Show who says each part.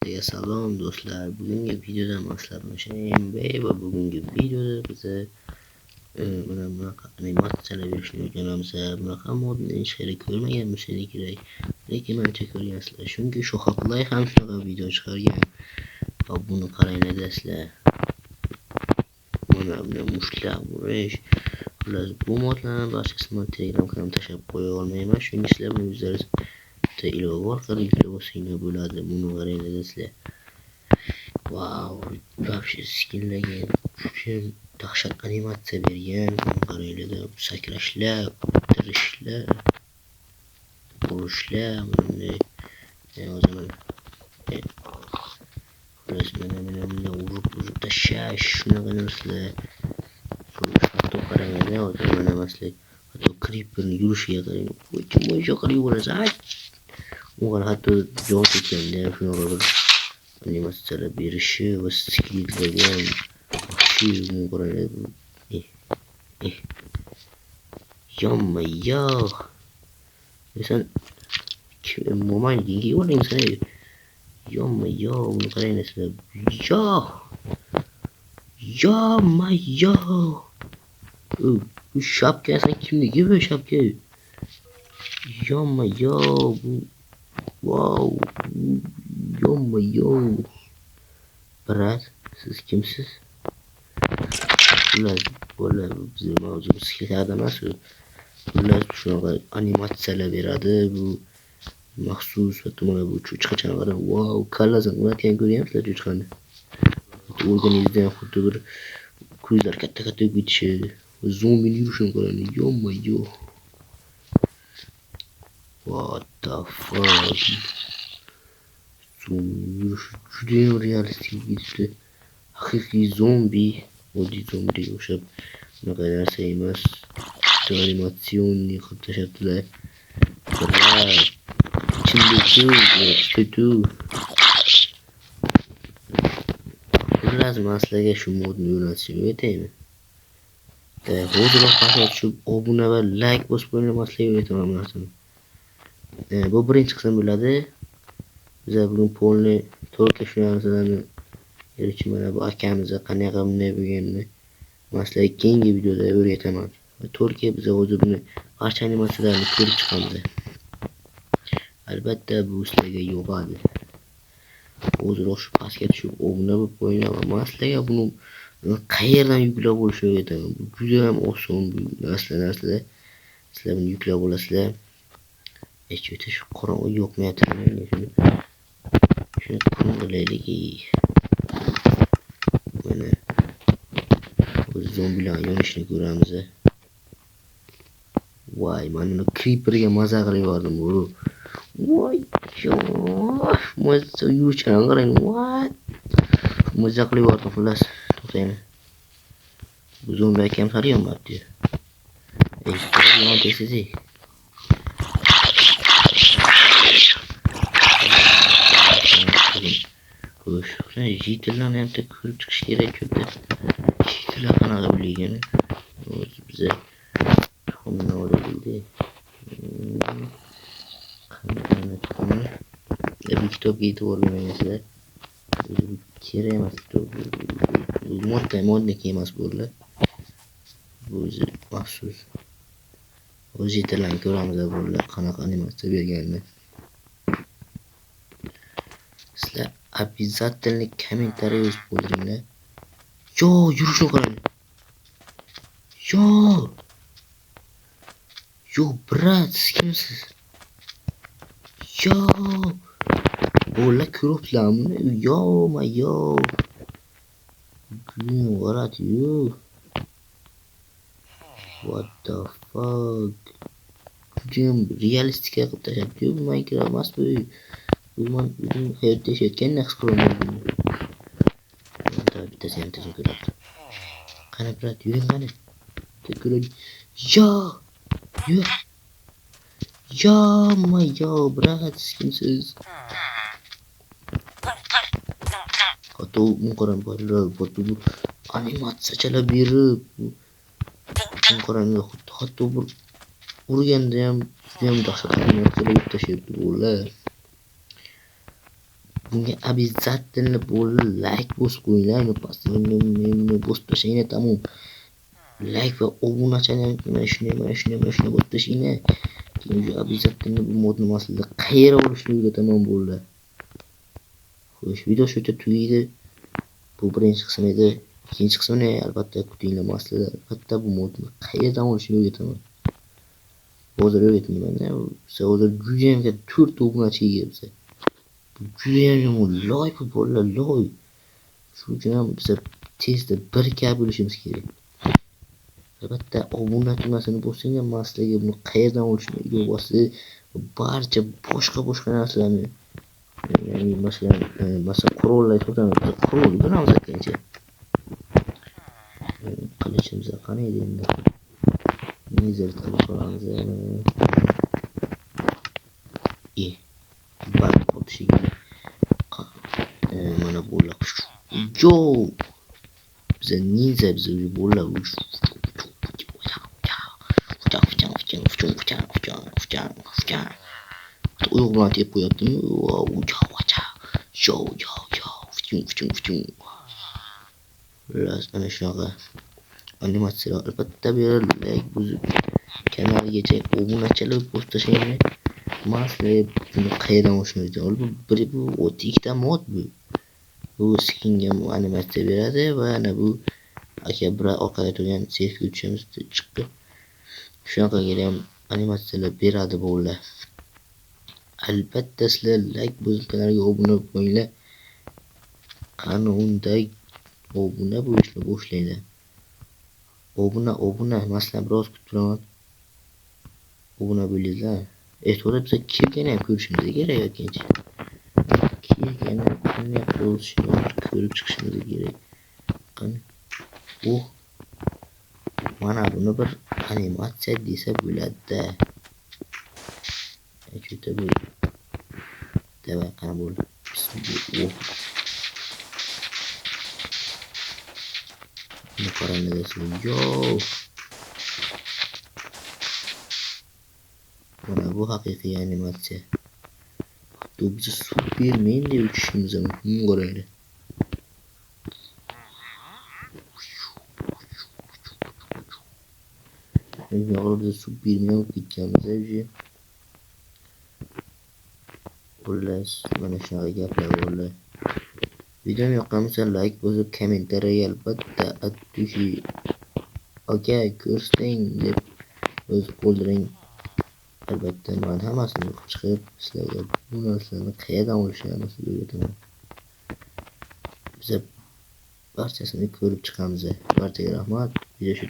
Speaker 1: Barchaga salom do'stlar. Bugungi videoda maslahatlar MB va bugungi videoda biza mana bunaqa animatsiyalar berishni o'rganamiz. Bunaqa modni hech qayerda ko'rmagan bo'lsangiz kerak. Lekin mencha ko'rgansizlar. Chunki shu haqlar ham shunaqa video chiqargan. Va buni qaranglar sizlar. Mana buni mushtlab urish. Xullas bu modlarning barchasini Telegram kanalimga tashlab qo'ya olmayman. Shuning sizlar buni o'zlaringiz ilova orqali yuklab olsanglar bo'ladi. Buni qaranglar sizlar. Wow, вообще skinlarga juda dahshat animatsiya bergan. Qaranglar, sakrashlar, tirishlar, urishlar, bunday yozaman. Xullas mana urib tashlash, shunaqa narsalar. Hatto qaranglar, hozir mana masalan, hatto creeperni yurishiga qarang. Mo'ysha qilib yurasan. U hatto jon ketganda shunaqa bir animatsiyalar berishi va skilllarga shu qaranglar. Yomma-yo. Sen mo'may dingi oling sen. Yomma-yo, buni qaranglar sizlar. Yo. Yomma-yo. Bu shapka sen kimniki bu shapka? Yomma-yo. Wow. Yomma-yo. Brat, siz kimsiz? Xullas, bola bizim mavzu skilllarda emas. Xullas shunaqa animatsiyalar beradi. Bu maxsus va mana bu cho'chqachani qarang. Wow, kallasini ulatgan ko'ryapsizlar cho'chqani. Organizmdan xuddi bir ko'zlar katta-katta ketishi, zombini yurishini qarang. Yomma-yo. What the fuck? Juda realistik ketdi. Haqiqiy zombi, oddiy zombiga o'xshab bunaqa narsa emas. Animatsionni qilib tashlabdilar. Ichimda xullas maslarga shu modni o'rnatishni o'rgataymi. Hozirroq qasam tushib obuna va like bosib qo'yinglar, maslarga o'rgataman bu narsani. Bu birinchi qism bo'ladi. Biz bugun polni to'rtga shu narsalarni erishib mana bu akamizga qanaqa bunday bo'lganini maslarga keyingi videoda o'rgataman. To'rtga biz hozir buni barcha animatsiyalarni ko'rib chiqamiz. Albatta bu sizlarga yoqadi. Hozirroq shu pastga tushib obuna bo'lib qo'yinglar va maslarga buni qayerdan yuklab olishni o'rgataman. Bu juda ham oson bu narsalar. Sizlar buni yuklab olasizlar. Echo'ta shu qorong'i yo'qmayapti. Shuni ko'ngillaylik. Mana biz zombilar yonishini ko'ramiz. Voy, mana creeperga maza qilib yubordim bu. Voy, maza yurishini qarang. What? Maza qilib yubordim xullas. To'xtaymi? Bu zombi akam sari yonmabdi. Yon tesizi. Jitlarni ham ko'rib chiqish kerak edi. Jitlar qanaqa bo'lgan? Biza tuxumni oldik. Qanaqa tuxum? Bu kitobga e'tibor bermaysizlar. Kerak emas. Modniki emas bo'ldi. Bu o'zi maxsus. O'z jitlarni ko'ramiz bo'ldi. Qanaqa animatsiya berganini. Sizlar обязательно комментарий yozib qo'yinglar. Yo, yurishni qarang. Yo, brat, siz kimsiz? Yo. Bola ko'riblarmi? Yo. What are you? What the fuck? Jim realistik qilib tashlabdi. Bu Minecraft emas bu. Bundan hayotda yashayotgan his qilaman. Bittasi ham ko'radi. Qani brat, yuring qani. Ko'radi. Yo, brat, kimsiz? Hatto muqaram bolalar, bu animatsiyalar berib, muqaram hatto bir urganda ham dahshat animatsiyalar tashlabdi ular. bunga обязательно bo'ldi like bosib qo'yinglar. Bosib tashlayinglar tamom. Like va obunachilar mana shunday bosib tashlayinglar. Keyin обязательно bu modni maslida qayerga olishni o'rgataman bo'ldi. Xo'sh, video shu yerda tugaydi. Bu birinchi qism edi. İkinci qismini albatta kutinglar maslida. Albatta bu modni qayerdan olishni o'rgataman. Hozir o'rgatmayman-da. Biz hozir juda ham katta 4 obunachiga kelibsiz. Bu juda ham yomon like bo'ladi, like. Shuning uchun ham biz tezda 1K bo'lishimiz kerak. Albatta obuna tugmasini bosinglar maslaga buni qayerdan olishni o'rgatasiz. Barcha boshqa narsalarni ya'ni masalan qurollar sotamiz. Qurol bilamiz akkancha. Qilichimiz qani edi endi. Nizir qilamiz. Bak qo'tishiga. Mana bo'lib. Yo! Biza ninja biz bo'lib. Uyg'on deb qo'yaptimi? Yo. Las ana shunaqa animatsiyalar albatta beriladi. Bu kanalgacha obunachilar post tashlayman. Maslab buni qayerdan olishni bu ikkita mod bu. Bu skinga animatsiya beradi va ana bu aka bir orqada turgan selfie uchimiz chiqdi. Shunaqa ham animatsiyalar beradi bo'ldi. Albatta sizlar like bosib kanalga obuna bo'linglar. Qani unday obuna bo'lishni boshlaydi. Obuna masalan biroz kutib turaman. Obuna bo'linglar. To'g'ri biz kirgan ham ko'rishimiz kerak yo'qki. Kirgan qanday bo'lishini ko'rib chiqishimiz kerak. Qani mana buni bir animatsiya desa bo'ladi-da. Juda bu. Davay qani bo'ldi. Buni qaranglar. Yo. Mana bu haqiqiy animatsiya. Hatto biz Superman deb uchishimiz mumkin qaranglar. Yog'li biz Superman ketganmiz уже. Xullas, mana shunaqa gaplar bo'ldi. Video yoqqansa like bosib, kommentariya albatta attushi. Okay, ko'rsang deb o'z qoldiring. Albatta men hammasini o'qib chiqib, sizlarga bu narsalarni qayerdan olishlarini o'rgataman. Biz barchasini ko'rib chiqamiz. Barchaga rahmat. Video shu